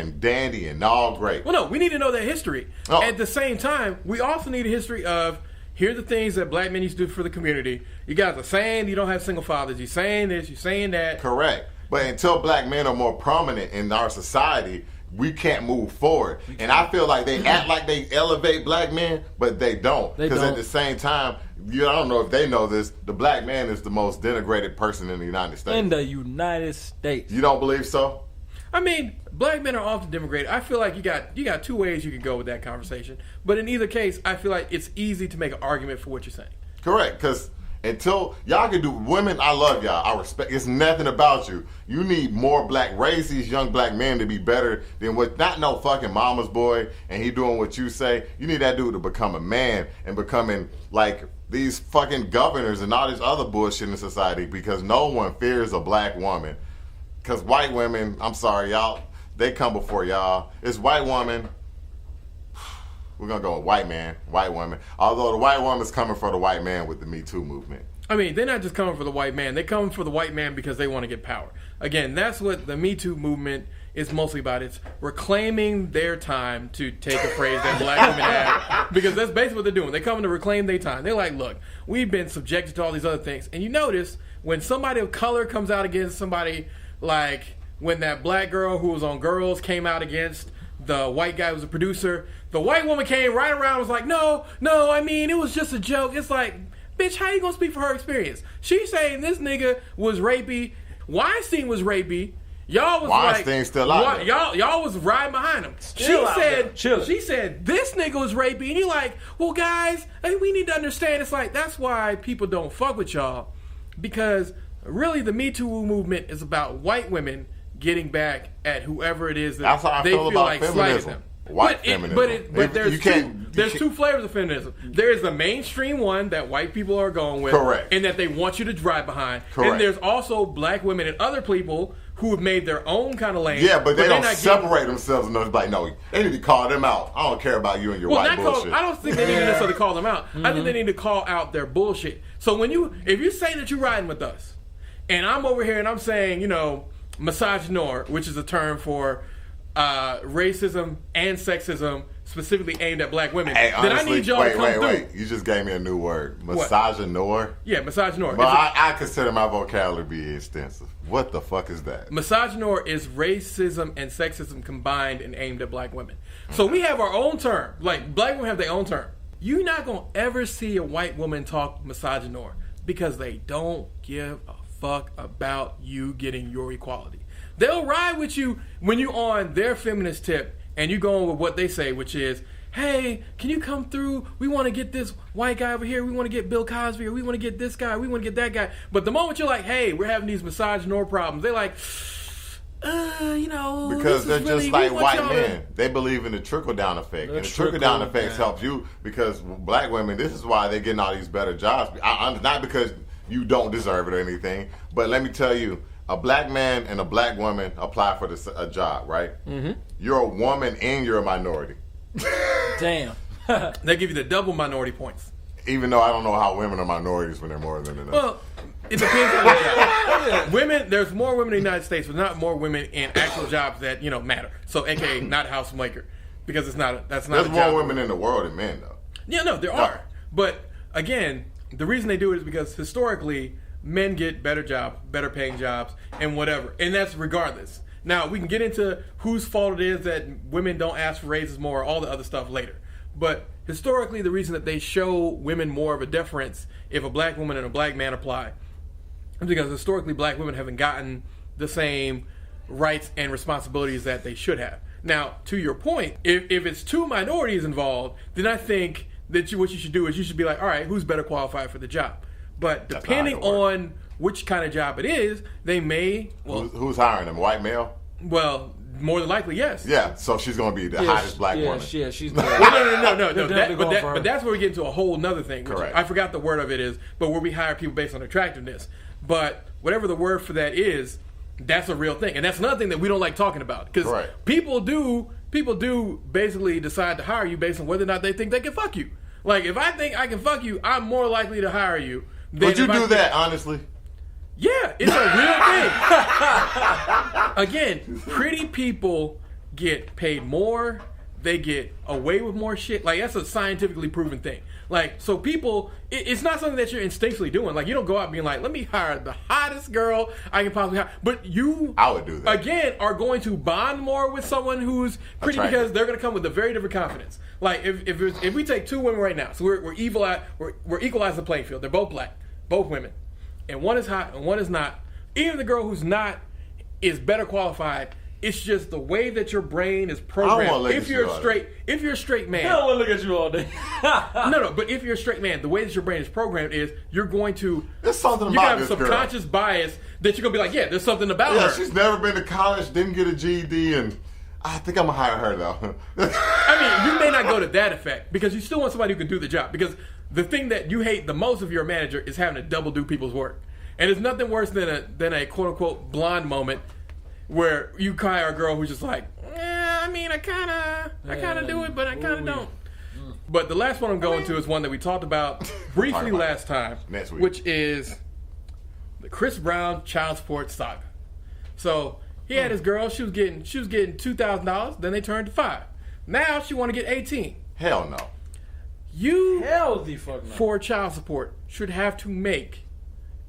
and dandy and all great. Well, no, we need to know their history. Oh. At the same time, we also need a history of, here are the things that black men used to do for the community. You guys are saying you don't have single fathers. You're saying this, you're saying that. Correct. But until black men are more prominent in our society, we can't move forward. And I feel like they act like they elevate black men, but they don't. Because at the same time, I don't know if they know this, the black man is the most denigrated person in the United States. In the United States. You don't believe so? I mean, black men are often denigrated. I feel like you got two ways you can go with that conversation. But in either case, I feel like it's easy to make an argument for what you're saying. Correct, because until y'all can do, women, I love y'all. I respect. It's nothing about you. You need more raise these young black men to be better than what, not no fucking mama's boy and he doing what you say. You need that dude to become a man and becoming like these fucking governors and all this other bullshit in society, because no one fears a black woman. Because white women, I'm sorry, y'all, they come before y'all. It's white woman. We're going to go with white man, white woman. Although the white woman's coming for the white man with the Me Too movement. I mean, they're not just coming for the white man. They come for the white man because they want to get power. Again, that's what the Me Too movement is mostly about. It's reclaiming their time, to take a phrase that black women have. Because that's basically what they're doing. They're coming to reclaim their time. They're like, look, we've been subjected to all these other things. And you notice when somebody of color comes out against somebody, like when that black girl who was on Girls came out against the white guy who was a producer, the white woman came right around and was like, no, I mean, it was just a joke. It's like, bitch, how you gonna speak for her experience? She's saying this nigga was rapey. Weinstein was rapey. Y'all was Weinstein's still out there. Y'all was riding behind him. She said this nigga was rapey, and you're like, well, guys, we need to understand. It's like, that's why people don't fuck with y'all, because really the Me Too movement is about white women getting back at whoever it is that they feel like slagging them. But there's two flavors of feminism. There is the mainstream one that white people are going with, correct, and that they want you to drive behind. Correct. And there's also black women and other people who have made their own kind of lane. Yeah, but they don't separate themselves enough. Like, no, they need to call them out. I don't care about you and your white bullshit. I don't think they need to necessarily call them out. I think they need to call out their bullshit. So if you say that you're riding with us, and I'm over here and I'm saying, misogynoir, which is a term for racism and sexism specifically aimed at black women, then honestly, I need y'all to come through. Wait. You just gave me a new word. Misogynoir? Yeah, misogynoir. But I consider my vocabulary to be extensive. What the fuck is that? Misogynoir is racism and sexism combined and aimed at black women. So we have our own term. Like, black women have their own term. You're not going to ever see a white woman talk misogynoir because they don't give a fuck about you getting your equality. They'll ride with you when you're on their feminist tip and you go on with what they say, which is, hey, can you come through? We want to get this white guy over here. We want to get Bill Cosby, or we want to get this guy. We want to get that guy. But the moment you're like, hey, we're having these misogynoir problems, they're like, because they're just like white men. They believe in the trickle-down effect. And the trickle-down effect helps you, because black women, this is why they're getting all these better jobs. Not because you don't deserve it or anything, but let me tell you, a black man and a black woman apply for a job, right? Mm-hmm. You're a woman and you're a minority. Damn. They give you the double minority points. Even though I don't know how women are minorities when they're more than enough. Well, it depends on the job. Women, there's more women in the United States, but not more women in actual jobs that, matter. So, aka not housemaker, because that's not There's a job. more women in the world than men, though. Yeah, no, there are. But again, the reason they do it is because historically, men get better jobs, better paying jobs, and whatever. And that's regardless. Now, we can get into whose fault it is that women don't ask for raises more, all the other stuff later. But historically, the reason that they show women more of a deference if a black woman and a black man apply is because historically black women haven't gotten the same rights and responsibilities that they should have. Now, to your point, if it's two minorities involved, then I think that what you should do is you should be like, all right, who's better qualified for the job? But depending on which kind of job it is, they may... Well, who's hiring them? White male? Well, more than likely, yes. Yeah, so she's going to be the hottest black woman. Yeah, she's... No. But that's where we get into a whole nother thing. Correct. I forgot the word of it is, but where we hire people based on attractiveness. But whatever the word for that is, that's a real thing. And that's another thing that we don't like talking about. Because people do basically decide to hire you based on whether or not they think they can fuck you. Like, if I think I can fuck you, I'm more likely to hire you. Would you do that, honestly? Yeah, it's a real thing. Again, pretty people get paid more. They get away with more shit. Like, that's a scientifically proven thing. Like, so people, it's not something that you're instinctually doing. Like, you don't go out being like, let me hire the hottest girl I can possibly hire. But you, I would do that. Again, are going to bond more with someone who's pretty because they're going to come with a very different confidence. Like, if we take two women right now, so we're equalizing the playing field. They're both black, both women. And one is hot and one is not. Even the girl who's not is better qualified. It's just the way that your brain is programmed. If you're a straight man, I don't want to look at you all day. no. But if you're a straight man, the way that your brain is programmed is you're going to. There's something about about this girl. You have a subconscious bias that you're gonna be like, yeah, there's something about her. Yeah, she's never been to college, didn't get a GED, and I think I'm gonna hire her though. I mean, you may not go to that effect because you still want somebody who can do the job. Because the thing that you hate the most of your manager is having to double do people's work, and there's nothing worse than a quote unquote blonde moment. Where you hire a girl who's just like, I mean, I kind of do it, but I kind of don't. But the last one I'm going to is one that we talked about briefly last time, next week, which is the Chris Brown child support saga. So he had his girl; she was getting $2,000. Then they turned to $5,000. Now she want to get $18,000. Hell no. Hell the fuck no. For child support should have to make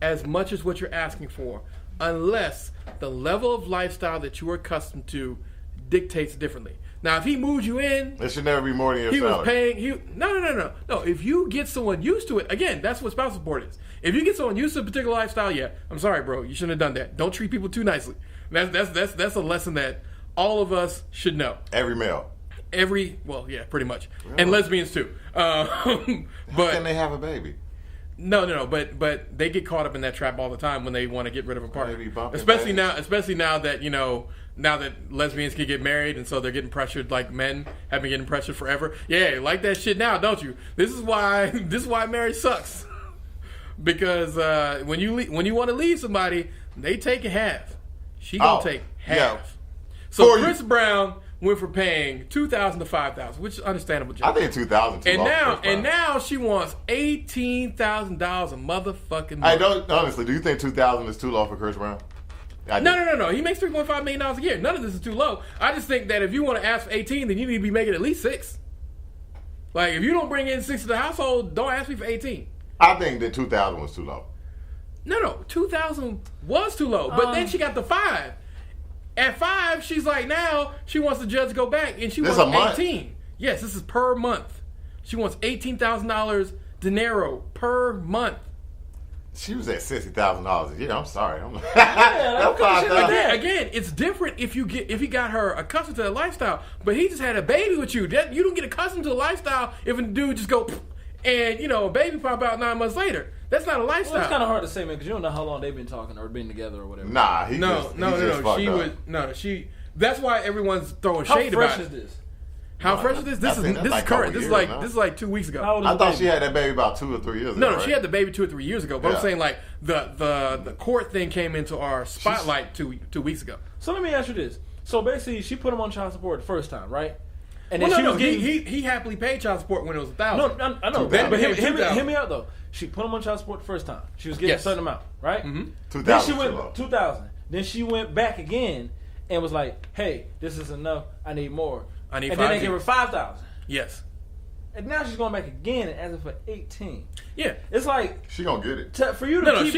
as much as what you're asking for, unless the level of lifestyle that you are accustomed to dictates differently. Now, if he moved you in, it should never be more than your salary. Was paying. No. If you get someone used to it, again, that's what spousal support is. If you get someone used to a particular lifestyle, yeah, I'm sorry, bro, you shouldn't have done that. Don't treat people too nicely. That's a lesson that all of us should know. Every male. Well, yeah, pretty much, and lesbians too. How can they have a baby? No, but they get caught up in that trap all the time when they want to get rid of a partner. Especially now that lesbians can get married, and so they're getting pressured like men have been getting pressured forever. Yeah, you like that shit now, don't you? This is why marriage sucks. Because when you want to leave somebody, they take half. She gonna take half. Yeah. So Chris Brown went from paying $2,000 to $5,000, which is understandable. I think $2,000 too low. And now she wants $18,000 a motherfucking month. I don't honestly. Do you think $2,000 is too low for Chris Brown? No. He makes $3.5 million a year. None of this is too low. I just think that if you want to ask for 18, then you need to be making at least 6. Like, if you don't bring in 6 to the household, don't ask me for 18. I think that 2,000 was too low. No, 2,000 was too low. But then she got the 5. At 5, she's like, now she wants the judge to go back, and she wants 18. Yes, this is per month. She wants $18,000 dinero per month. She was at $60,000 a year. I'm sorry. Again, it's different if you got her accustomed to the lifestyle. But he just had a baby with you. You don't get accustomed to the lifestyle if a dude just go and a baby pop out 9 months later. That's not a lifestyle. Well, it's kind of hard to say, man, because you don't know how long they've been talking or been together or whatever. Nah, That's why everyone's throwing shade about it. How fresh is this? How fresh is this? This is current. This is like 2 weeks ago. I thought she had that baby about 2 or 3 years ago. No, she had the baby 2 or 3 years ago. But I'm saying like the court thing came into our spotlight 2 weeks ago. So let me ask you this. So basically, she put him on child support the first time, right? And then he happily paid child support when it was $1,000. No, I know. But hear me out though. She put him on child support the first time. She was getting a certain amount, right? Mm-hmm. Then she went $2,000. Then she went back again and was like, "Hey, this is enough. I need more." And then they gave her $5,000. Yes. And now she's going back again and asking for 18. Yeah, it's like she gonna get it. She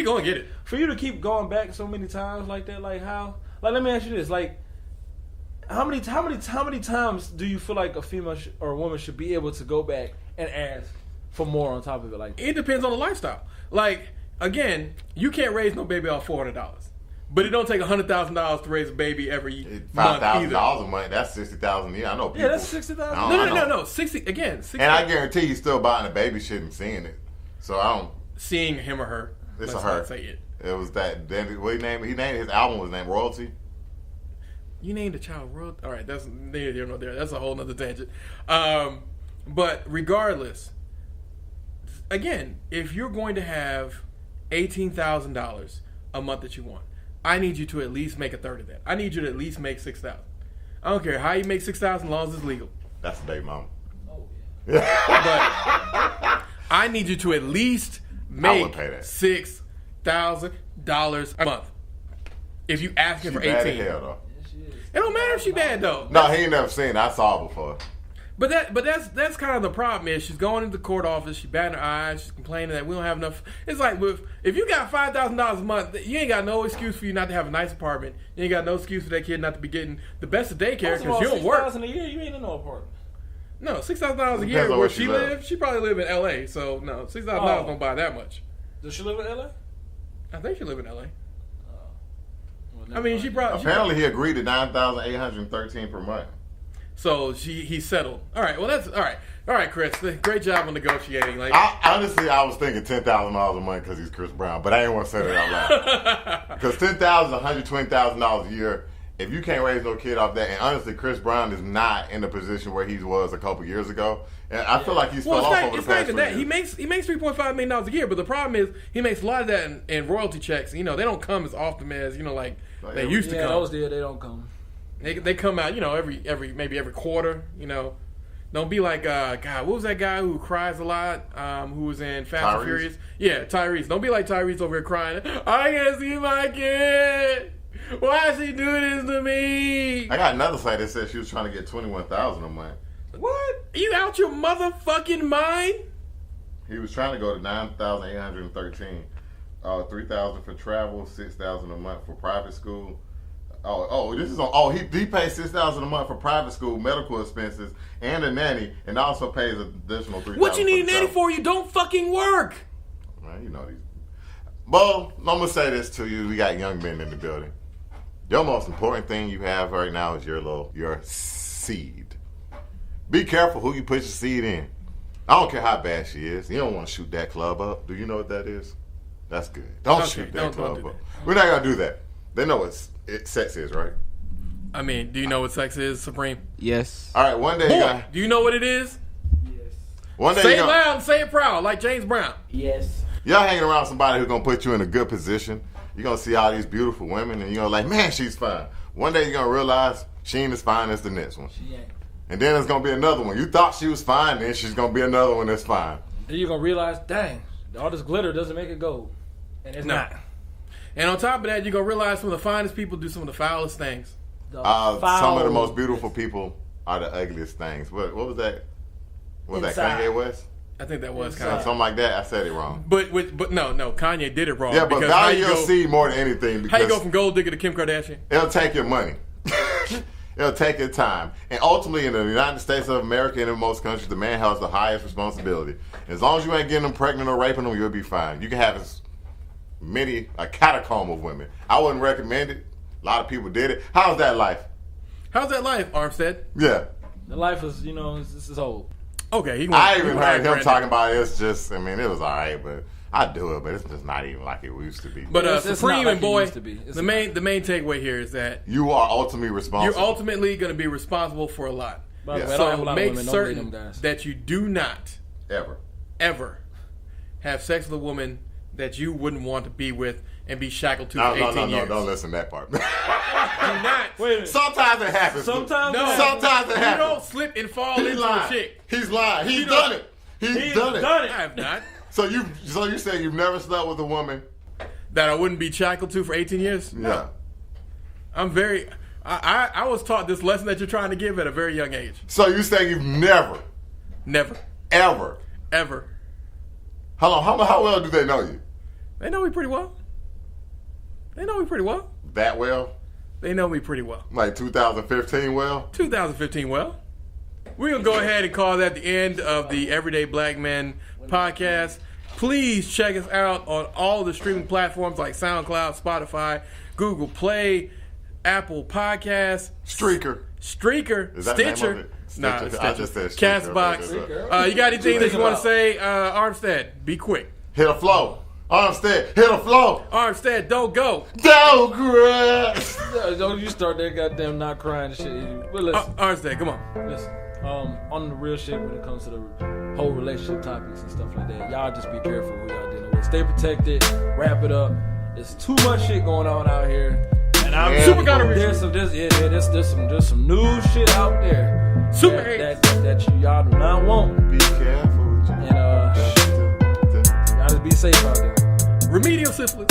gonna get it. For you to keep going back so many times like that, like how? Like, let me ask you this: like, how many times do you feel like a female or a woman should be able to go back and ask for more on top of it? Like, it depends on the lifestyle. Like, again, you can't raise no baby off $400. But it don't take $100,000 to raise a baby every month either. $5,000 a month, that's $60,000 a year. I know people. Yeah, that's $60,000. No. 60 again. 60. And I guarantee you still buying a baby shit and seeing it. So I don't. Seeing him or her. It's a her. Say it. It was that. What he named? He named his album was named Royalty. You named a child Royalty. All right, that's neither here nor there. That's a whole nother tangent. But regardless, again, if you're going to have $18,000 a month that you want, I need you to at least make a third of that. I need you to at least make $6,000. I don't care how you make $6,000 as long as it's legal. That's the day, mama. Oh yeah. But I need you to at least make $6,000 a month. If you ask him for 18, It don't matter if she bad though. No, he ain't never seen it. I saw it before. But that's kind of the problem is she's going into the court office, she's batting her eyes, she's complaining that we don't have enough. It's like if you got $5,000 a month, you ain't got no excuse for you not to have a nice apartment. You ain't got no excuse for that kid not to be getting the best of daycare because you don't work. $6,000 a year, you ain't in no apartment. No, $6,000 a year where she lives. She probably live in L.A. So no, $6,000 don't buy that much. Does she live in L.A.? I think she live in L.A. I mean, she probably apparently he agreed to $9,813 per month. So he settled. All right. Well, that's all right. All right, Chris. Great job on negotiating. Like, honestly, I was thinking $10,000 a month because he's Chris Brown, but I didn't want to say that out loud. Because $10,000, $120,000 a year. If you can't raise no kid off that, and honestly, Chris Brown is not in the position where he was a couple years ago, and I feel like he's fell off over the past 3 years. He makes $3.5 million a year, but the problem is he makes a lot of that in royalty checks. You know, they don't come as often as like they used to come. Those they don't come. They come out, maybe every quarter. Don't be like God. What was that guy who cries a lot? Who was in Fast and Furious? Yeah, Tyrese. Don't be like Tyrese over here crying. I can't see my kid. Why is he doing this to me? I got another site that said she was trying to get $21,000 a month. What? Are you out your motherfucking mind? He was trying to go to $9,813, $3,000 for travel, $6,000 a month for private school. This is on. He pays $6,000 a month for private school, medical expenses, and a nanny, and also pays additional $3,000. What you need a nanny for? You don't fucking work. Man, you know these. Well, I'm gonna say this to you: we got young men in the building. Your most important thing you have right now is your seed. Be careful who you put your seed in. I don't care how bad she is. You don't want to shoot that club up. Do you know what that is? That's good. Don't shoot that club up. We're not gonna do that. They know what sex is, right? I mean, do you know what sex is, Supreme? Yes. All right, one day. Do you know what it is? Yes. One day. Say it loud and say it proud, like James Brown. Yes. Y'all hanging around somebody who's gonna put you in a good position. You're gonna see all these beautiful women, and you're gonna like, man, she's fine. One day you're gonna realize she ain't as fine as the next one. She ain't. And then there's gonna be another one. You thought she was fine, then she's gonna be another one that's fine. Then you're gonna realize, dang, all this glitter doesn't make it gold, and it's not. And on top of that, you're gonna realize some of the finest people do some of the foulest things. Some of the most beautiful people are the ugliest things. What was that? Was that Kanye West? I think that was Kanye. Something like that. I said it wrong. But no, Kanye did it wrong. Yeah, but value your seed more than anything. Because how you go from gold digger to Kim Kardashian? It'll take your money. It'll take your time. And ultimately, in the United States of America and in most countries, the man has the highest responsibility. As long as you ain't getting them pregnant or raping them, you'll be fine. You can have a catacomb of women. I wouldn't recommend it. A lot of people did it. How's that life? How's that life, Armstead? Yeah. The life is, this is old. Okay. I even heard him talking about it. It's just, it was all right, but I do it, but it's just not even like it used to be. But Supreme and boy, the main takeaway here is that you are ultimately responsible. You're ultimately going to be responsible for a lot. Yeah. So make certain that you do not ever have sex with a woman that you wouldn't want to be with and be shackled to for 18 years. No, don't listen to that part. Do not. Wait a minute. Sometimes it happens. Sometimes it happens. You don't slip and fall into a chick. He's lying. He's done it. He's done it. I have not. So you say you've never slept with a woman that I wouldn't be shackled to for 18 years? No. Yeah. I'm very. I was taught this lesson that you're trying to give at a very young age. So you say you've never, ever. How long? How well do they know you? They know me pretty well. That well? They know me pretty well. Like 2015 well? 2015 well. We're going to go ahead and call that the end of the Everyday Black Men podcast. Please check us out on all the streaming platforms like SoundCloud, Spotify, Google Play, Apple Podcasts, Streaker, Stitcher. Stitcher. I just said Streaker. Castbox. You got anything that you want to say, Armstead? Be quick. Hit a flow. Armstead, hit a flow. Armstead, don't go. Don't cry. Don't you start that goddamn not crying shit. But listen. Armstead, come on. Listen. On the real shit when it comes to the whole relationship topics and stuff like that, y'all just be careful who y'all dealing with. Stay protected. Wrap it up. There's too much shit going on out here. And I'm super gonna there's some new shit out there. Super that y'all do not want. Be careful. And y'all just be safe out there. Remedial syphilis.